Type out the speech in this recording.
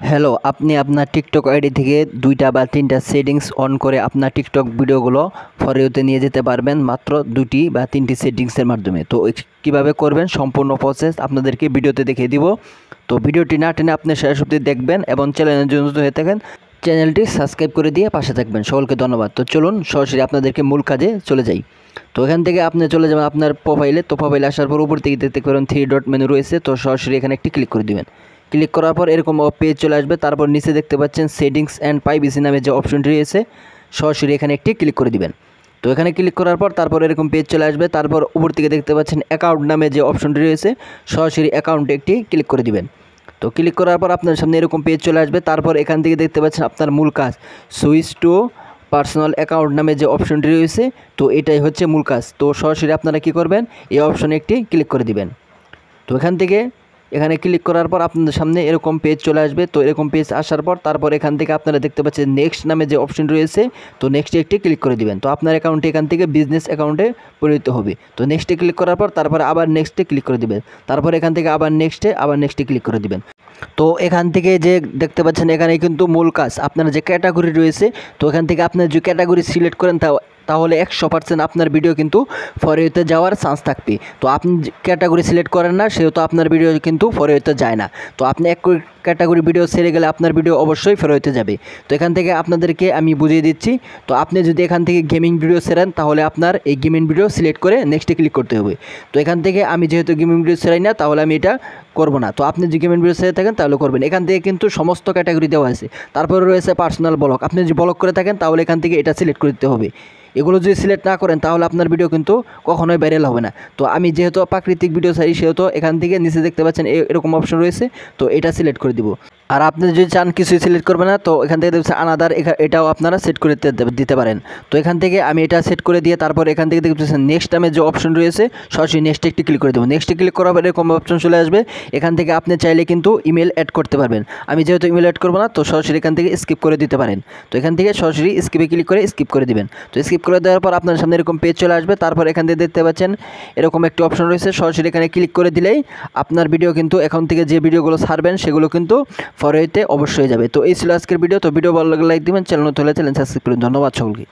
Hello, আপনি আপনার TikTok ID থেকে ২টা বা ৩টা সেটিংস অন করে আপনার টিকটক ভিডিওগুলো ফর ইউতে নিয়ে যেতে পারবেন মাত্র ২টি বা ৩টি সেটিংসের মাধ্যমে। তো কীভাবে করবেন সম্পূর্ণ প্রসেস আপনাদেরকে ভিডিওতে দেখিয়ে দিব। তো ভিডিওটি না টেনে আপনি শেষ অবধি দেখবেন এবং চ্যানেলের জন্য হয়ে থাকেন চ্যানেলটি সাবস্ক্রাইব করে দিয়ে পাশে থাকবেন। সকলকে ধন্যবাদ। তো চলুন সরাসরি আপনাদেরকে মূল কাজে চলে যাই। তো এখান থেকে আপনি চলে যাবেন আপনার প্রোফাইলে। তো প্রোফাইলে আসার পর উপর থেকে দেখতে পারেন 3 ডট মেনু রয়েছে। তো সরাসরি এখানে একটি ক্লিক করে দিবেন। ক্লিক করার পর এরকম পেজ চলে আসবে। তারপর নিচে দেখতে পাচ্ছেন সেটিংস অ্যান্ড প্রাইভেসি নামে যে অপশনটি রয়েছে, সরাসরি এখানে একটি ক্লিক করে দিবেন। তো এখানে ক্লিক করার পর তারপর এরকম পেজ চলে আসবে। তারপর উপর থেকে দেখতে পাচ্ছেন অ্যাকাউন্ট নামে যে অপশনটি রয়েছে, সরাসরি অ্যাকাউন্টে একটি ক্লিক করে দিবেন। তো ক্লিক করার পর আপনার সামনে এরকম পেজ চলে আসবে। তারপর এখান থেকে দেখতে পাচ্ছেন আপনার মূল কাজ সুইচ টু পার্সোনাল অ্যাকাউন্ট নামে যে অপশনটি রয়েছে, তো এটাই হচ্ছে মূল কাজ। তো সরাসরি আপনারা কী করবেন, এই অপশনে একটি ক্লিক করে দিবেন। তো এখানে ক্লিক করার পর আপনাদের সামনে এরকম পেজ চলে আসবে। তো এরকম পেজ আসার পর তারপর এখান থেকে আপনারা দেখতে পাচ্ছেন নেক্সট নামে যে অপশন রয়েছে, তো নেক্সটে একটি ক্লিক করে দিবেন। তো আপনার অ্যাকাউন্টে এখান থেকে বিজনেস অ্যাকাউন্টে পরিণত হবে। তো নেক্সটে ক্লিক করার পর তারপরে আবার নেক্সটে ক্লিক করে দিবেন। তারপর এখান থেকে আবার নেক্সটে ক্লিক করে দিবেন। তো এখান থেকে যে দেখতে পাচ্ছেন এখানে কিন্তু মূল কাজ আপনার যে ক্যাটাগরি রয়েছে, তো এখান থেকে আপনার যে ক্যাটাগরি সিলেক্ট করেন তাহলে 100% আপনার ভিডিও কিন্তু ফর ইউতে যাওয়ার চান্স থাকবে। তো আপনি ক্যাটাগরি সিলেক্ট করেন না, সেহেতু আপনার ভিডিও কিন্তু ফর ইউতে যায় না। তো আপনি এক ক্যাটাগরি ভিডিও ছেড়ে গেলে আপনার ভিডিও অবশ্যই ফর ইউতে যাবে। তো এখান থেকে আপনাদেরকে আমি বুঝিয়ে দিচ্ছি। তো আপনি যদি এখান থেকে গেমিং ভিডিও ছেড়েন, তাহলে আপনার এই গেমিং ভিডিও সিলেক্ট করে নেক্সটে ক্লিক করতে হবে। তো এখান থেকে আমি যেহেতু গেমিং ভিডিও ছেড়াই না, তাহলে আমি এটা করবো না। তো আপনি যদি গেমিং ভিডিও ছেড়ে থাকেন তাহলে করবেন। এখান থেকে কিন্তু সমস্ত ক্যাটাগরি দেওয়া আছে। তারপরে রয়েছে পার্সোনাল ব্লগ। আপনি যদি ব্লগ করে থাকেন তাহলে এখান থেকে এটা সিলেক্ট করতে হবে। এগুলো যদি সিলেক্ট না করেন তাহলে আপনার ভিডিও কিন্তু কখনোই ভাইরাল হবে না। তো আমি যেহেতু প্রাকৃতিক ভিডিও চাই, সেহেতু এখান থেকে নিচে দেখতে পাচ্ছেন এরকম অপশন রয়েছে, তো এটা সিলেক্ট করে দিব। আর আপনি যদি চান কিছুই সিলেক্ট করবেন না, তো এখান থেকে দেখছেন আনাদার, এটাও আপনারা সেট করে দিতে পারেন। তো এখান থেকে আমি এটা সেট করে দিয়ে তারপর এখান থেকে দেখতেছেন নেক্সট নামে যে অপশন রয়েছে, সরাসরি নেক্সটে একটি ক্লিক করে দেবো। নেক্সটে ক্লিক করার পর এরকম অপশন চলে আসবে। এখান থেকে আপনি চাইলে কিন্তু ইমেল অ্যাড করতে পারবেন। আমি যেহেতু ইমেল অ্যাড করবো না, তো সরাসরি এখান থেকে স্কিপ করে দিতে পারেন। তো এখান থেকে সরাসরি স্কিপে ক্লিক করে স্কিপ করে দিবেন। তো স্কিপ করে দেওয়ার পর আপনার সামনে এরকম পেজ চলে আসবে। তারপর এখান থেকে দেখতে পাচ্ছেন এরকম একটি অপশন রয়েছে, সরাসরি এখানে ক্লিক করে দিলেই আপনার ভিডিও কিন্তু এখন থেকে যে ভিডিওগুলো ছাড়বেন সেগুলো কিন্তু ফর ইউতে অবশ্যই যাবে। তো এই ছিল আজকের ভিডিও। তো ভিডিও ভালো লাগলে লাইক দিবেন, চ্যানেল নতুন হলে চ্যানেল সাবস্ক্রাইব করুন। ধন্যবাদ সকলকে।